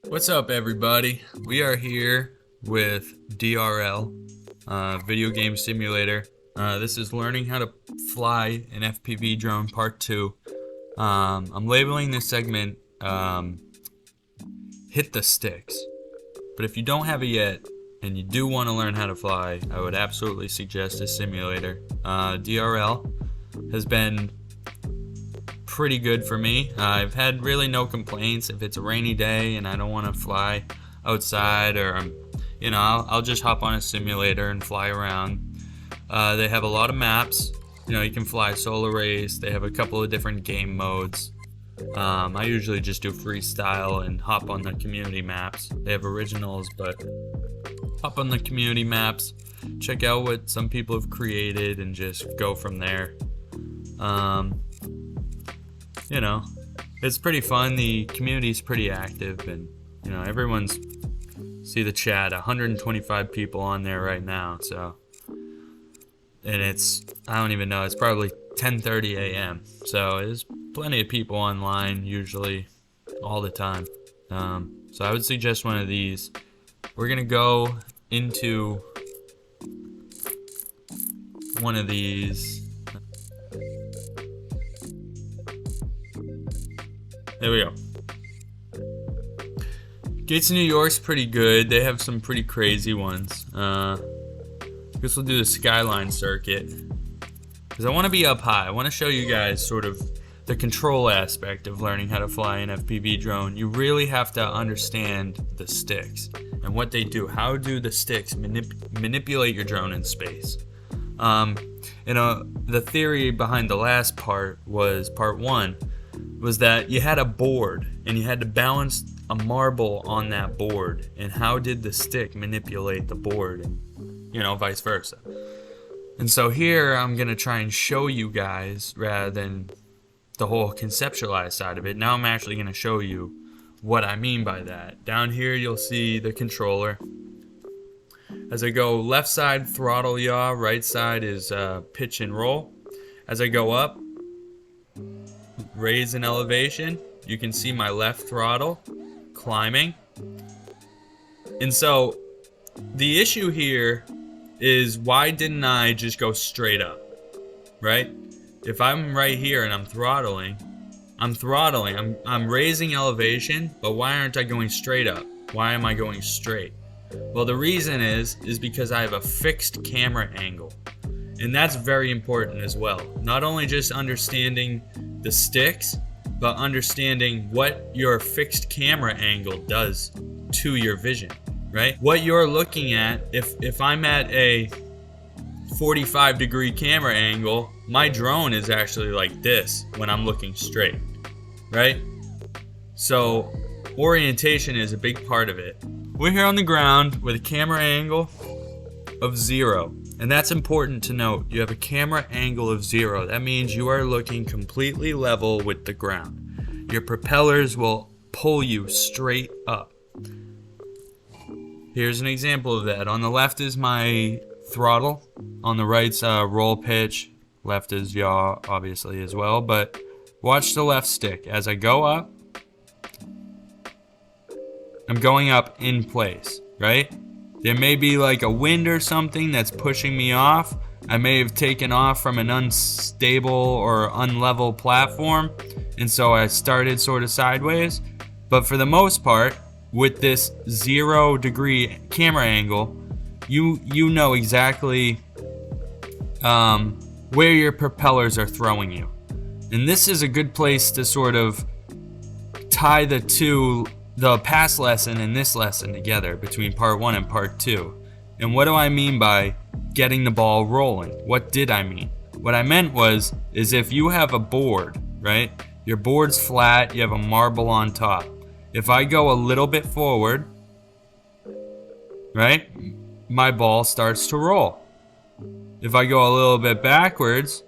What's up, everybody? We are here with DRL, Video Game Simulator. This is learning how to fly an FPV drone part 2. I'm labeling this segment Hit the Sticks. But if you don't have it yet and you do want to learn how to fly, I would absolutely suggest this simulator. DRL has been pretty good for me. I've had really no complaints. If it's a rainy day and I don't want to fly outside, or I'll just hop on a simulator and fly around. They have a lot of maps. You can fly solo race. They have a couple of different game modes. I usually just do freestyle and hop on the community maps. They have originals, but hop on the community maps, check out what some people have created, and just go from there. It's pretty fun. The community is pretty active, and everyone's, see the chat, 125 people on there right now. So, and I don't even know, it's probably 10:30 a.m. So there's plenty of people online, usually all the time. So I would suggest one of these. We're gonna go into one of these. There we go. Gates of New York's pretty good. They have some pretty crazy ones. I guess we'll do the Skyline circuit, because I want to be up high. I want to show you guys sort of the control aspect of learning how to fly an FPV drone. You really have to understand the sticks and what they do. How do the sticks manipulate your drone in space? The theory behind the last part was part 1. Was that you had a board and you had to balance a marble on that board, and how did the stick manipulate the board, and vice versa. And so here I'm gonna try and show you guys, rather than the whole conceptualize side of it. Now I'm actually gonna show you what I mean by that. Down here you'll see the controller. As I go left side, throttle yaw, right side is pitch and roll. As I go up, raise in elevation, you can see my left throttle climbing. And so the issue here is, why didn't I just go straight up, right? If I'm right here and I'm throttling, I'm raising elevation, but why aren't I going straight up? Why am I going straight? Well, the reason is because I have a fixed camera angle. And that's very important as well. Not only just understanding the sticks, but understanding what your fixed camera angle does to your vision, right? What you're looking at, if I'm at a 45-degree camera angle, my drone is actually like this when I'm looking straight, right? So orientation is a big part of it. We're here on the ground with a camera angle of 0. And that's important to note. You have a camera angle of 0. That means you are looking completely level with the ground. Your propellers will pull you straight up. Here's an example of that. On the left is my throttle. On the right's roll pitch. Left is yaw, obviously, as well. But watch the left stick. As I go up, I'm going up in place, right? There may be like a wind or something that's pushing me off. I may have taken off from an unstable or unlevel platform, and so I started sort of sideways. But for the most part, with this 0-degree camera angle, you know exactly where your propellers are throwing you. And this is a good place to sort of tie the past lesson and this lesson together, between part 1 and part 2. And what do I mean by getting the ball rolling? What did I mean? What I meant is if you have a board, right? Your board's flat, you have a marble on top. If I go a little bit forward, right? My ball starts to roll. If I go a little bit backwards,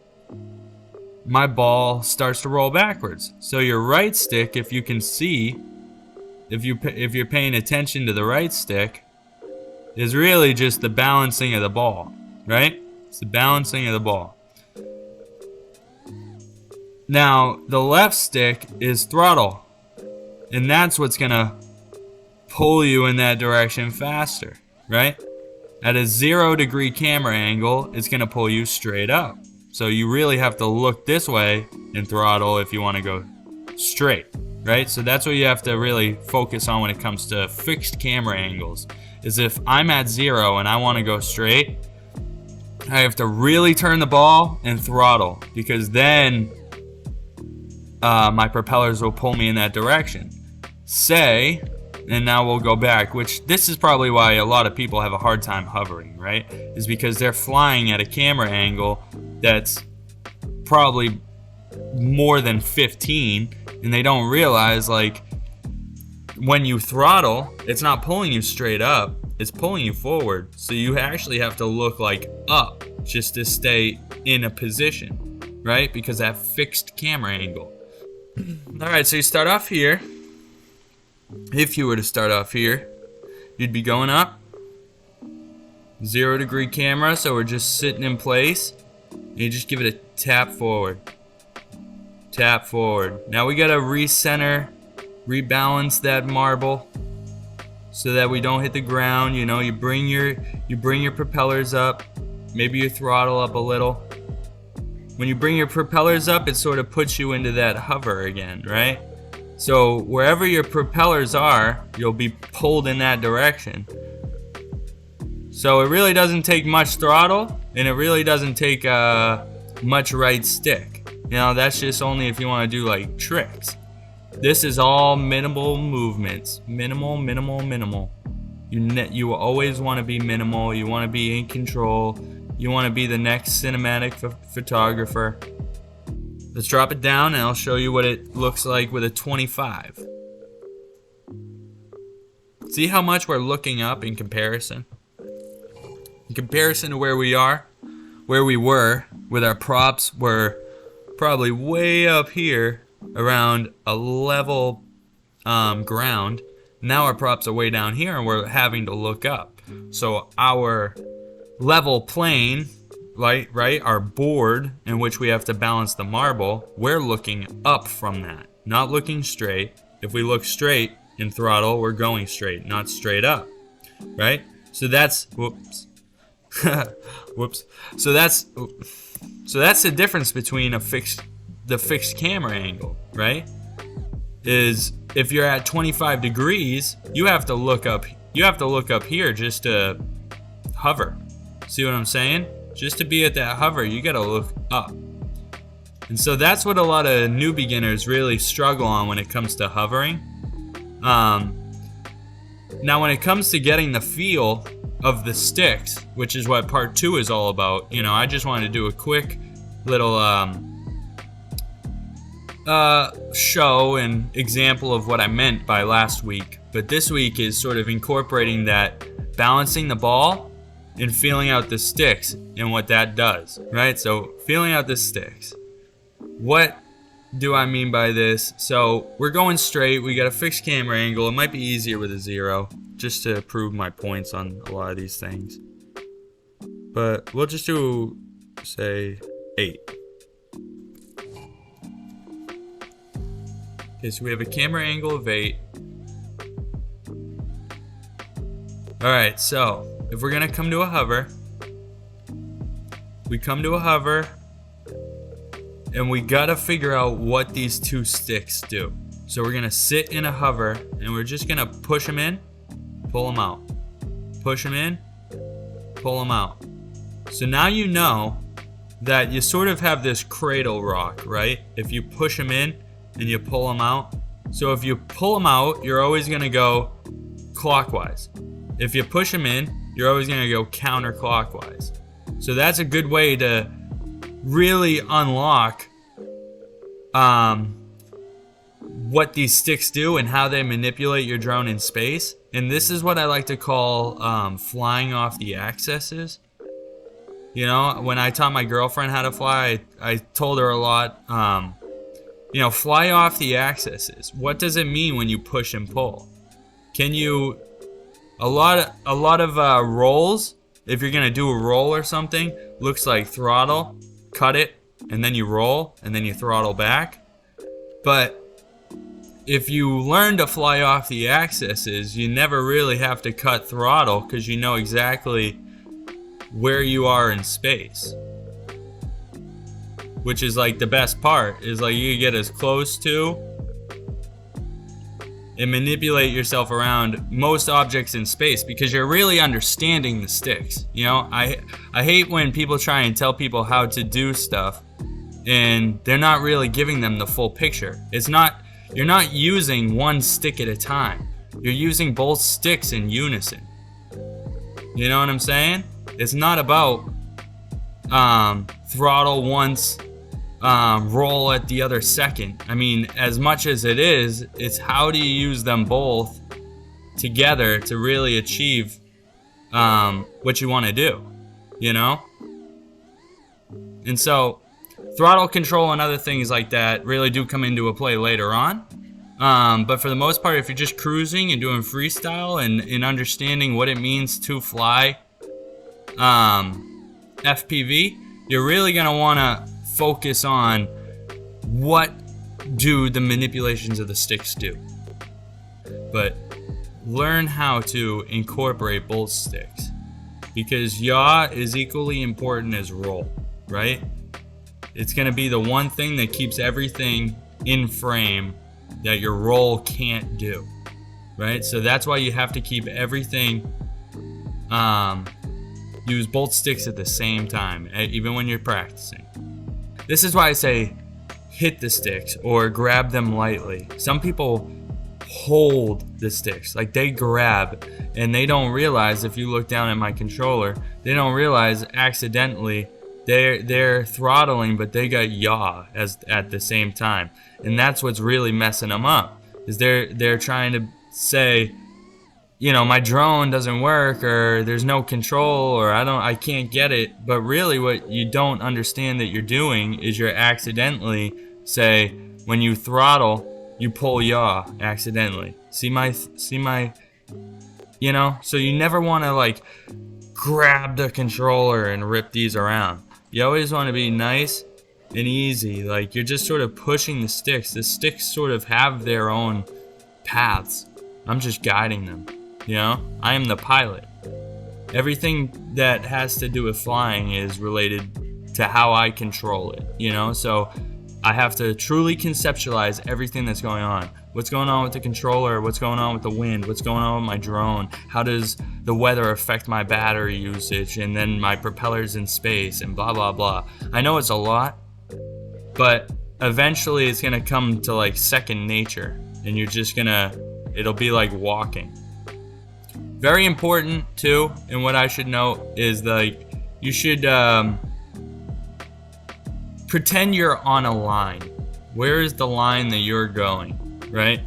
my ball starts to roll backwards. So your right stick, if you can see, if you're paying attention to the right stick, is really just the balancing of the ball, right? It's the balancing of the ball. Now, the left stick is throttle, and that's what's gonna pull you in that direction faster, right? At a 0-degree camera angle, it's gonna pull you straight up. So you really have to look this way and throttle if you wanna go straight, right? So that's what you have to really focus on when it comes to fixed camera angles, is if I'm at 0 and I wanna go straight, I have to really turn the ball and throttle, because then my propellers will pull me in that direction. Say, and now we'll go back, which this is probably why a lot of people have a hard time hovering, right? Is because they're flying at a camera angle that's probably more than 15, and they don't realize, like, when you throttle, it's not pulling you straight up, it's pulling you forward. So you actually have to look like up just to stay in a position, right? Because that fixed camera angle. All right, so you start off here. If you were to start off here, you'd be going up. 0-degree camera, so we're just sitting in place. And you just give it a tap forward. Tap forward. Now we gotta recenter, rebalance that marble so that we don't hit the ground. You know, you bring your propellers up. Maybe you throttle up a little. When you bring your propellers up, it sort of puts you into that hover again, right? So wherever your propellers are, you'll be pulled in that direction. So it really doesn't take much throttle, and it really doesn't take much right stick. You know, that's just only if you want to do like tricks. This is all minimal movements. Minimal, minimal, minimal. You always want to be minimal. You want to be in control. You want to be the next cinematic photographer. Let's drop it down and I'll show you what it looks like with a 25. See how much we're looking up in comparison? In comparison to where we were with our props, were probably way up here around a level ground. Now our props are way down here and we're having to look up. So our level plane, right, our board in which we have to balance the marble, we're looking up from that, not looking straight. If we look straight in throttle, we're going straight, not straight up, right? So that's, whoops. Whoops. So that's the difference between the fixed camera angle, right? Is if you're at 25 degrees, you have to look up here just to hover. See what I'm saying? Just to be at that hover, you gotta look up. And so that's what a lot of new beginners really struggle on when it comes to hovering. Now when it comes to getting the feel of the sticks, which is what part 2 is all about, you know, I just wanted to do a quick little show and example of what I meant by last week. But this week is sort of incorporating that, balancing the ball and feeling out the sticks and what that does, right? So feeling out the sticks. What do I mean by this? So we're going straight, we got a fixed camera angle. It might be easier with a 0, just to prove my points on a lot of these things. But we'll just do, say, 8. Okay, so we have a camera angle of 8. Alright, so if we're gonna come to a hover, we come to a hover, and we gotta figure out what these 2 sticks do. So we're gonna sit in a hover, and we're just gonna push them in, pull them out. Push them in, pull them out. So now you know that you sort of have this cradle rock, right? If you push them in and you pull them out. So if you pull them out, you're always gonna go clockwise. If you push them in, you're always gonna go counterclockwise. So that's a good way to really unlock what these sticks do and how they manipulate your drone in space. And this is what I like to call flying off the axes. You know, when I taught my girlfriend how to fly, I told her a lot, you know, fly off the axes. What does it mean when you push and pull? Can you, a lot of rolls, if you're gonna do a roll or something, looks like throttle, cut it, and then you roll, and then you throttle back. But if you learn to fly off the axes, you never really have to cut throttle because you know exactly where you are in space. Which is like the best part, is like you get as close to and manipulate yourself around most objects in space because you're really understanding the sticks. You know, I hate when people try and tell people how to do stuff and they're not really giving them the full picture. You're not using one stick at a time. You're using both sticks in unison. You know what I'm saying? It's not about throttle once, roll at the other second. I mean, as much as it is, it's how do you use them both together to really achieve what you want to do, you know? And so throttle control and other things like that really do come into a play later on. But for the most part, if you're just cruising and doing freestyle and understanding what it means to fly FPV, you're really going to want to focus on what do the manipulations of the sticks do. But learn how to incorporate both sticks, because yaw is equally important as roll, right? It's going to be the one thing that keeps everything in frame that your roll can't do, right? So that's why you have to keep everything, use both sticks at the same time, even when you're practicing. This is why I say hit the sticks or grab them lightly. Some people hold the sticks, like they grab, and they don't realize, if you look down at my controller, they don't realize accidentally they're throttling, but they got yaw at the same time. And that's what's really messing them up, is they're trying to say, you know, my drone doesn't work, or there's no control, or I can't get it. But really what you don't understand that you're doing is you're accidentally, say, when you throttle, you pull yaw accidentally. See my, you know? So you never want to like grab the controller and rip these around. You always want to be nice and easy. Like you're just sort of pushing the sticks. The sticks sort of have their own paths. I'm just guiding them. You know, I am the pilot. Everything that has to do with flying is related to how I control it, you know? So I have to truly conceptualize everything that's going on. What's going on with the controller? What's going on with the wind? What's going on with my drone? How does the weather affect my battery usage? And then my propellers in space and blah, blah, blah. I know it's a lot, but eventually it's gonna come to like second nature, and you're just it'll be like walking. Very important too, and what I should know is like you should pretend you're on a line. Where is the line that you're going, right?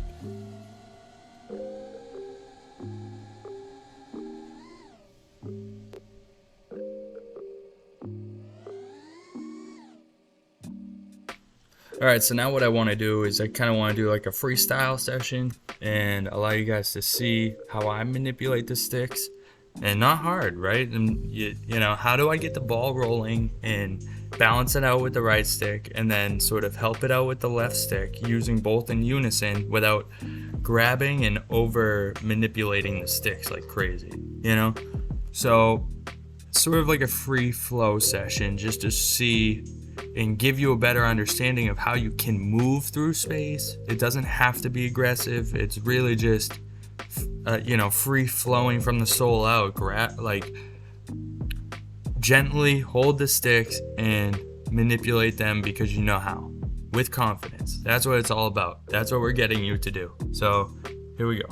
Alright, so now what I want to do is I kind of want to do like a freestyle session and allow you guys to see how I manipulate the sticks. And not hard, right? And you know, how do I get the ball rolling and balance it out with the right stick, and then sort of help it out with the left stick, using both in unison without grabbing and over manipulating the sticks like crazy, you know? So sort of like a free flow session, just to see and give you a better understanding of how you can move through space. It doesn't have to be aggressive. It's really just you know, free flowing from the soul out. Like gently hold the sticks and manipulate them because you know how, with confidence. That's what it's all about. That's what we're getting you to do. So here we go.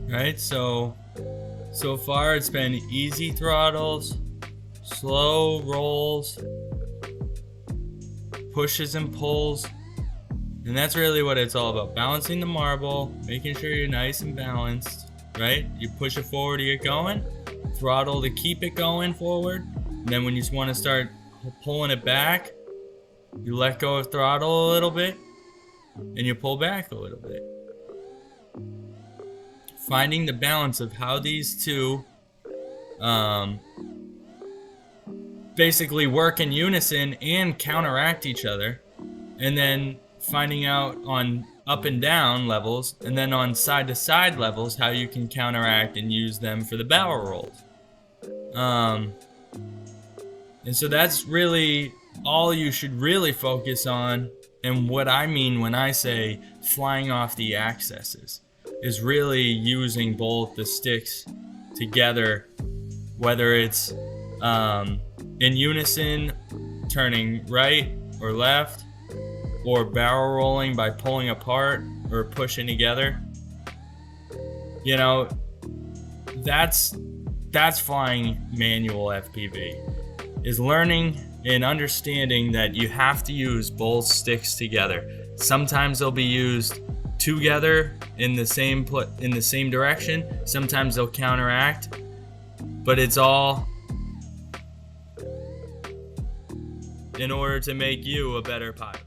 Right, so far it's been easy throttles, slow rolls, pushes and pulls, and that's really what it's all about. Balancing the marble, making sure you're nice and balanced, right? You push it forward to get going, throttle to keep it going forward, and then when you want to start pulling it back, you let go of throttle a little bit, and you pull back a little bit. Finding the balance of how these two basically work in unison and counteract each other, and then finding out on up and down levels and then on side to side levels how you can counteract and use them for the barrel rolls. And so that's really all you should really focus on, and what I mean when I say flying off the axes is really using both the sticks together, whether it's in unison, turning right or left, or barrel rolling by pulling apart or pushing together. You know, that's flying manual FPV, is learning and understanding that you have to use both sticks together. Sometimes they'll be used together in the same direction. Sometimes they'll counteract, but it's all in order to make you a better pilot.